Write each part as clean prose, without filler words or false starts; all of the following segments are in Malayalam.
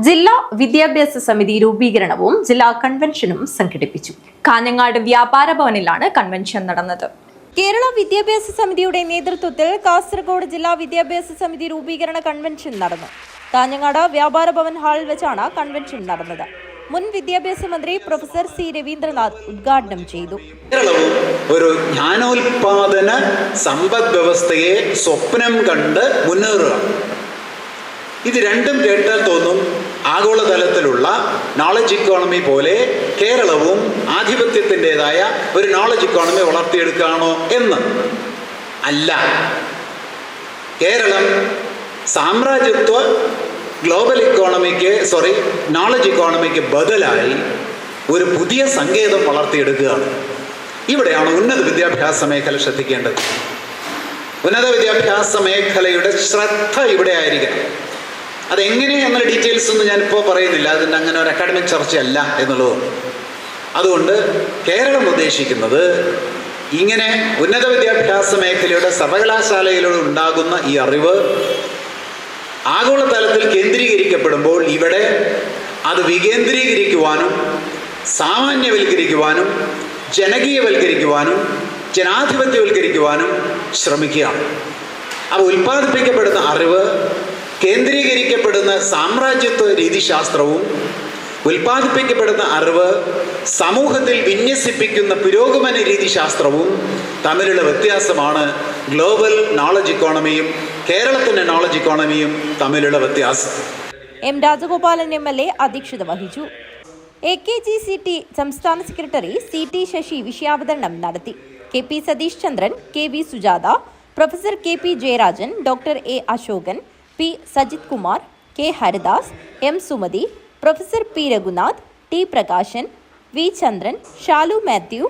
ജില്ലാ വിദ്യാഭ്യാസ സമിതി രൂപീകരണവും ജില്ലാ കൺവെൻഷനും സംഘടിപ്പിച്ചു. കാഞ്ഞങ്ങാട് വ്യാപാര ഭവനിലാണ് കൺവെൻഷൻ നടന്നത്. കേരള വിദ്യാഭ്യാസ സമിതിയുടെ നേതൃത്വത്തിൽ കാസർഗോഡ് ജില്ലാ വിദ്യാഭ്യാസ സമിതി രൂപീകരണ കൺവെൻഷൻ നടന്നു. കാഞ്ഞങ്ങാട് വ്യാപാര ഭവൻ ഹാളിൽ വെച്ചാണ് കൺവെൻഷൻ നടന്നത്. മുൻ വിദ്യാഭ്യാസ മന്ത്രി പ്രൊഫസർ സി രവീന്ദ്രനാഥ് ഉദ്ഘാടനം ചെയ്തു. കേരളവും ഒരു ജ്ഞാനോൽപാദന സമ്പദ് വ്യവസ്ഥയെ സ്വപ്നം കണ്ട് മുന്നേറുക. ഇത് രണ്ടും കേട്ടാൽ തോന്നും ആഗോളതലത്തിലുള്ള നോളജ് ഇക്കോണമി പോലെ കേരളവും ആധിപത്യത്തിൻ്റെതായ ഒരു നോളജ് ഇക്കോണമി വളർത്തിയെടുക്കുകയാണോ എന്ന്. അല്ല, കേരളം സാമ്രാജ്യത്വ ഗ്ലോബൽ നോളജ് ഇക്കോണമിക്ക് ബദലായി ഒരു പുതിയ സങ്കേതം വളർത്തിയെടുക്കുകയാണ്. ഇവിടെയാണ് ഉന്നത വിദ്യാഭ്യാസ മേഖല ശ്രദ്ധിക്കേണ്ടത്. ഉന്നത വിദ്യാഭ്യാസ മേഖലയുടെ ശ്രദ്ധ ഇവിടെ ആയിരിക്കണം. അതെങ്ങനെ എന്നുള്ള ഡീറ്റെയിൽസ് ഒന്നും ഞാനിപ്പോൾ പറയുന്നില്ല, അതിൻ്റെ അങ്ങനെ ഒരു അക്കാഡമിക് ചർച്ചയല്ല എന്നുള്ളത്. അതുകൊണ്ട് കേരളം ഉദ്ദേശിക്കുന്നത് ഇങ്ങനെ ഉന്നത വിദ്യാഭ്യാസ മേഖലയുടെ സർവകലാശാലയിലൂടെ ഉണ്ടാകുന്ന ഈ അറിവ് ആഗോളതലത്തിൽ കേന്ദ്രീകരിക്കപ്പെടുമ്പോൾ ഇവിടെ അത് വികേന്ദ്രീകരിക്കുവാനും സാമാന്യവൽക്കരിക്കുവാനും ജനകീയവൽക്കരിക്കുവാനും ജനാധിപത്യവൽക്കരിക്കുവാനും ശ്രമിക്കുകയാണ്. അപ്പോൾ ഉൽപ്പാദിപ്പിക്കപ്പെടുന്ന അറിവ് കേന്ദ്രീകരിക്കപ്പെടുന്ന സാമ്രാജ്യത്വ രീതിശാസ്ത്രവും ഉൽപ്പാദിപ്പിക്കപ്പെടുന്ന അറിവ് സമൂഹത്തിൽ വിന്യസിപ്പിക്കുന്ന പുരോഗമന രീതിശാസ്ത്രവും തമ്മിലുള്ള വ്യത്യാസമാണ് ഗ്ലോബൽ നോളജ് ഇക്കോണമിയും കേരളത്തിൻ്റെ നോളജ് ഇക്കോണമിയും തമ്മിലുള്ള വ്യത്യാസം. എം രാജഗോപാലൻ MLA അധ്യക്ഷത വഹിച്ചു. AKGCT സംസ്ഥാന സെക്രട്ടറി CT ശശി വിഷയാവതരണം നടത്തി. KP Satheesh Chandran, KV Sujatha, professor KP Jayarajan, doctor A Ashokan, P Sajith Kumar, K Haridas, M Sumathi, professor P Raghunath, T Prakashan, V Chandran, Shalu Mathew,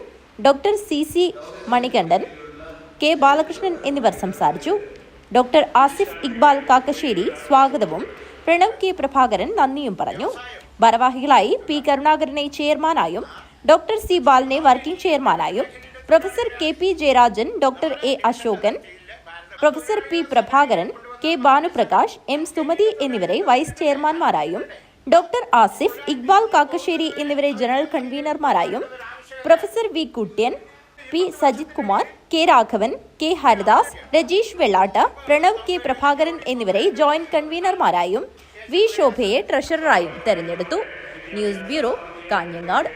doctor CC Manikandan, K Balakrishnan എന്നിവർ സംസാരിച്ചു. ഡോക്ടർ ആസിഫ് ഇക്ബാൽ കാക്കശ്ശേരി സ്വാഗതവും പ്രണവ് K പ്രഭാകരൻ നന്ദിയും പറഞ്ഞു. ഭാരവാഹികളായി P കരുണാകരനെ ചെയർമാനായും ഡോക്ടർ C ബാലനെ വർക്കിംഗ് ചെയർമാനായും professor KP Jayarajan, doctor A Asokan, professor P Prabhakaran, K Bhanuprakash, M Sumathi എന്നിവരെ വൈസ് ചെയർമാൻമാരായും ഡോക്ടർ ആസിഫ് ഇക്ബാൽ കാക്കശ്ശേരി എന്നിവരെ ജനറൽ കൺവീനർമാരായും professor V Kutyan, P Sajith Kumar, K Raghavan, K Haridas, Rajeesh Vellatt, Pranav K Prabhakaran എന്നിവരെ ജോയിന്റ് കൺവീനർമാരായും V ശോഭയെ ട്രഷററായും തെരഞ്ഞെടുത്തു. News bureau, Kanhangad.